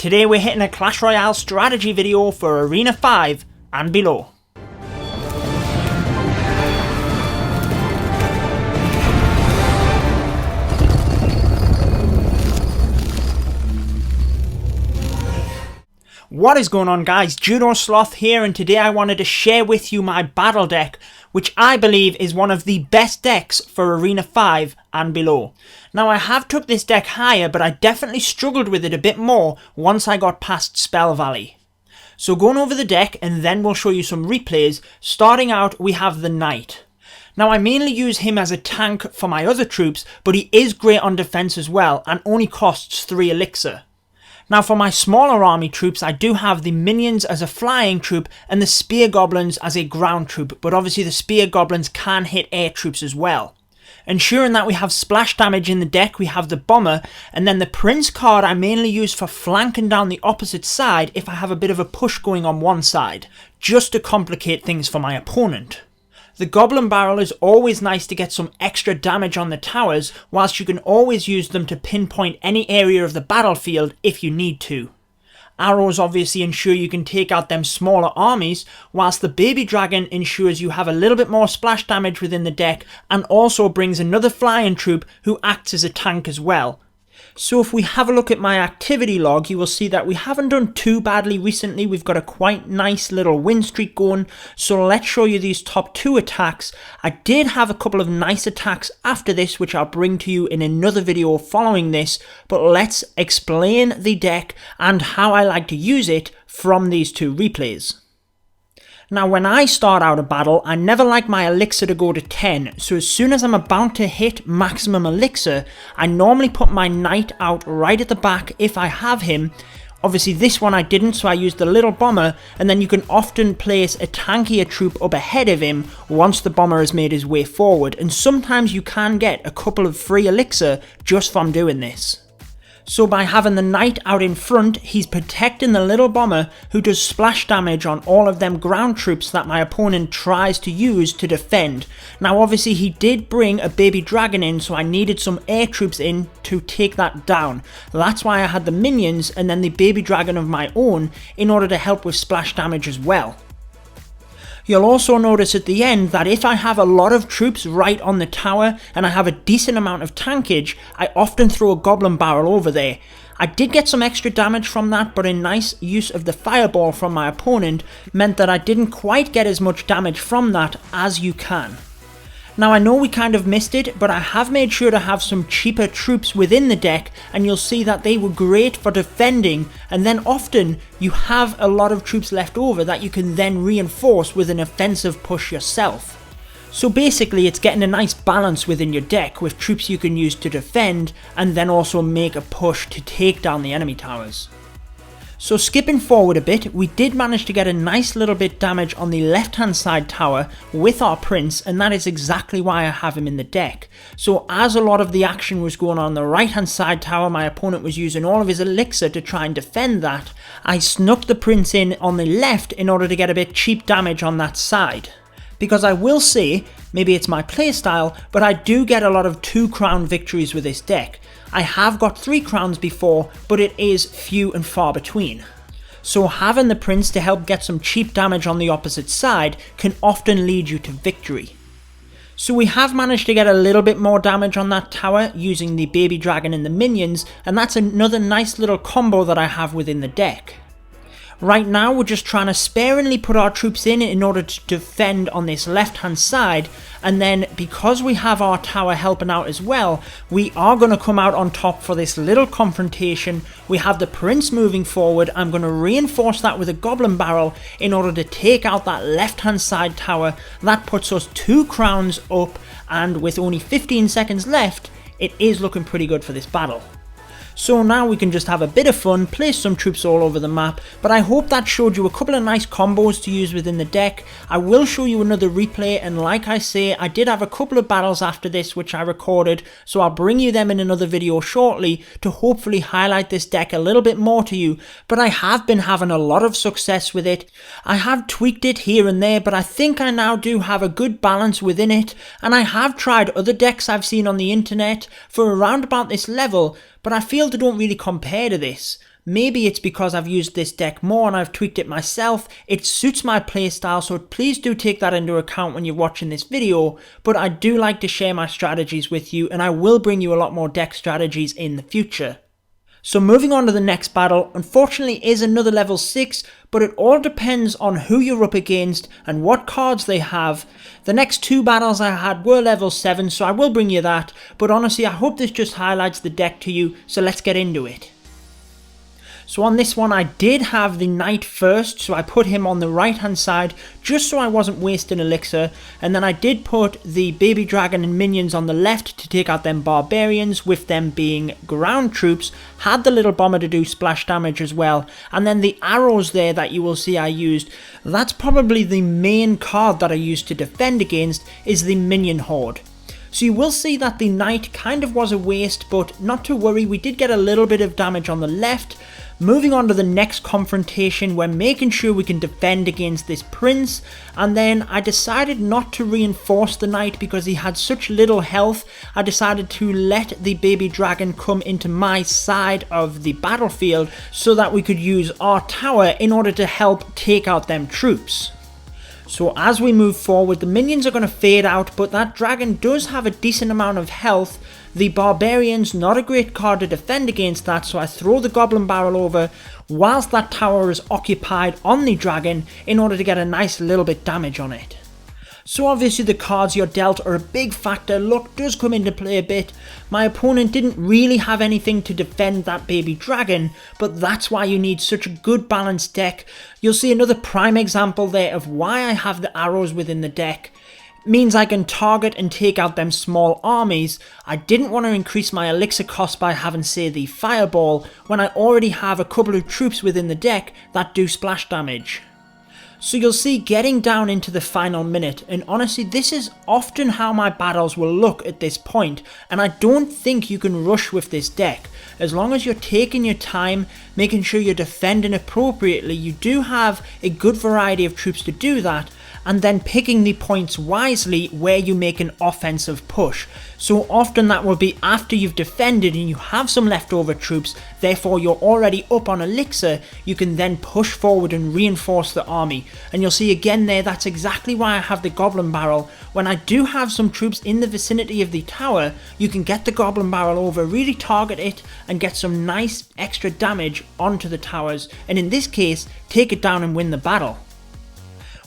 Today we're hitting a Clash Royale strategy video for Arena 5 and below. What is going on, guys? Judo Sloth here, and today I wanted to share with you my battle deck, which I believe is one of the best decks for Arena 5 and below. Now, I have took this deck higher, but I definitely struggled with it a bit more once I got past Spell Valley. So going over the deck, and then we'll show you some replays. Starting out, we have the Knight. Now, I mainly use him as a tank for my other troops, but he is great on defense as well, and only costs 3 elixir. Now, for my smaller army troops, I do have the minions as a flying troop and the spear goblins as a ground troop, but obviously the spear goblins can hit air troops as well. Ensuring that we have splash damage in the deck, we have the bomber, and then the prince card I mainly use for flanking down the opposite side if I have a bit of a push going on one side, just to complicate things for my opponent. The goblin barrel is always nice to get some extra damage on the towers, whilst you can always use them to pinpoint any area of the battlefield if you need to. Arrows obviously ensure you can take out them smaller armies, whilst the baby dragon ensures you have a little bit more splash damage within the deck and also brings another flying troop who acts as a tank as well. So if we have a look at my activity log, you will see that we haven't done too badly recently. We've got a quite nice little win streak going. So let's show you these top 2 attacks. I did have a couple of nice attacks after this, which I'll bring to you in another video following this. But let's explain the deck and how I like to use it from these 2 replays. Now, when I start out a battle, I never like my elixir to go to 10, so as soon as I'm about to hit maximum elixir, I normally put my knight out right at the back if I have him. Obviously this one I didn't, so I used the little bomber, and then you can often place a tankier troop up ahead of him once the bomber has made his way forward, and sometimes you can get a couple of free elixir just from doing this. So by having the knight out in front, he's protecting the little bomber who does splash damage on all of them ground troops that my opponent tries to use to defend. Now obviously he did bring a baby dragon in, so I needed some air troops in to take that down. That's why I had the minions and then the baby dragon of my own in order to help with splash damage as well. You'll also notice at the end that if I have a lot of troops right on the tower and I have a decent amount of tankage, I often throw a goblin barrel over there. I did get some extra damage from that, but a nice use of the fireball from my opponent meant that I didn't quite get as much damage from that as you can. Now I know we kind of missed it, but I have made sure to have some cheaper troops within the deck, and you'll see that they were great for defending, and then often you have a lot of troops left over that you can then reinforce with an offensive push yourself. So basically it's getting a nice balance within your deck with troops you can use to defend and then also make a push to take down the enemy towers. So skipping forward a bit, we did manage to get a nice little bit damage on the left hand side tower with our prince, and that is exactly why I have him in the deck. So as a lot of the action was going on the right hand side tower, my opponent was using all of his elixir to try and defend that. I snuck the prince in on the left in order to get a bit cheap damage on that side. Because I will say, maybe it's my playstyle, but I do get a lot of 2 crown victories with this deck. I have got 3 crowns before, but it is few and far between. So having the prince to help get some cheap damage on the opposite side can often lead you to victory. So we have managed to get a little bit more damage on that tower using the baby dragon and the minions, and that's another nice little combo that I have within the deck. Right now we're just trying to sparingly put our troops in order to defend on this left hand side, and then because we have our tower helping out as well, we are going to come out on top for this little confrontation. We have the prince moving forward. I'm going to reinforce that with a goblin barrel in order to take out that left hand side tower. That puts us 2 crowns up, and with only 15 seconds left, it is looking pretty good for this battle. So now we can just have a bit of fun, place some troops all over the map, but I hope that showed you a couple of nice combos to use within the deck. I will show you another replay, and like I say, I did have a couple of battles after this which I recorded, so I'll bring you them in another video shortly to hopefully highlight this deck a little bit more to you, but I have been having a lot of success with it. I have tweaked it here and there, but I think I now do have a good balance within it, and I have tried other decks I've seen on the internet for around about this level, but I feel they don't really compare to this. Maybe it's because I've used this deck more and I've tweaked it myself. It suits my playstyle, so please do take that into account when you're watching this video. But I do like to share my strategies with you, and I will bring you a lot more deck strategies in the future. So moving on to the next battle, unfortunately is another level 6, but it all depends on who you're up against and what cards they have. The next 2 battles I had were level 7, so I will bring you that, but honestly I hope this just highlights the deck to you, so let's get into it. So on this one I did have the knight first, so I put him on the right hand side just so I wasn't wasting elixir, and then I did put the baby dragon and minions on the left to take out them barbarians, with them being ground troops. Had the little bomber to do splash damage as well, and then the arrows there that you will see I used, that's probably the main card that I used to defend against, is the minion horde. So you will see that the knight kind of was a waste, but not to worry, we did get a little bit of damage on the left. Moving on to the next confrontation, we're making sure we can defend against this prince, and then I decided not to reinforce the knight because he had such little health. I decided to let the baby dragon come into my side of the battlefield so that we could use our tower in order to help take out them troops. So as we move forward, the minions are going to fade out, but that dragon does have a decent amount of health. The barbarians, not a great card to defend against that, so I throw the goblin barrel over whilst that tower is occupied on the dragon in order to get a nice little bit damage on it. So obviously the cards you're dealt are a big factor. Luck does come into play a bit. My opponent didn't really have anything to defend that baby dragon, but that's why you need such a good balanced deck. You'll see another prime example there of why I have the arrows within the deck. It means I can target and take out them small armies. I didn't want to increase my elixir cost by having, say, the fireball when I already have a couple of troops within the deck that do splash damage. So you'll see getting down into the final minute, and honestly this is often how my battles will look at this point, and I don't think you can rush with this deck. As long as you're taking your time, making sure you're defending appropriately, you do have a good variety of troops to do that, and then picking the points wisely where you make an offensive push. So often that will be after you've defended and you have some leftover troops, therefore you're already up on elixir, you can then push forward and reinforce the army. And you'll see again there, that's exactly why I have the goblin barrel. When I do have some troops in the vicinity of the tower, you can get the goblin barrel over, really target it and get some nice extra damage onto the towers, and in this case take it down and win the battle.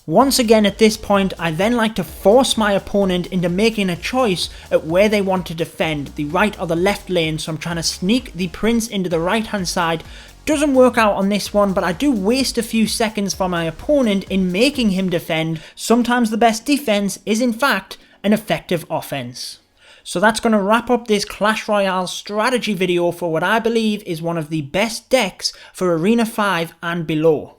Once again at this point, I then like to force my opponent into making a choice at where they want to defend, the right or the left lane, so I'm trying to sneak the prince into the right hand side. Doesn't work out on this one, but I do waste a few seconds for my opponent in making him defend. Sometimes the best defense is in fact an effective offense. So that's going to wrap up this Clash Royale strategy video for what I believe is one of the best decks for Arena 5 and below.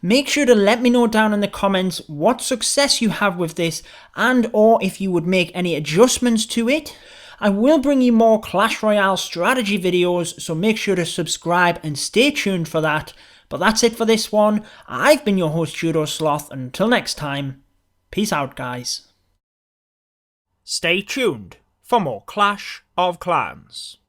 Make sure to let me know down in the comments what success you have with this, and or if you would make any adjustments to it. I will bring you more Clash Royale strategy videos, so make sure to subscribe and stay tuned for that. But that's it for this one. I've been your host Judo Sloth, and until next time, peace out guys. Stay tuned for more Clash of Clans.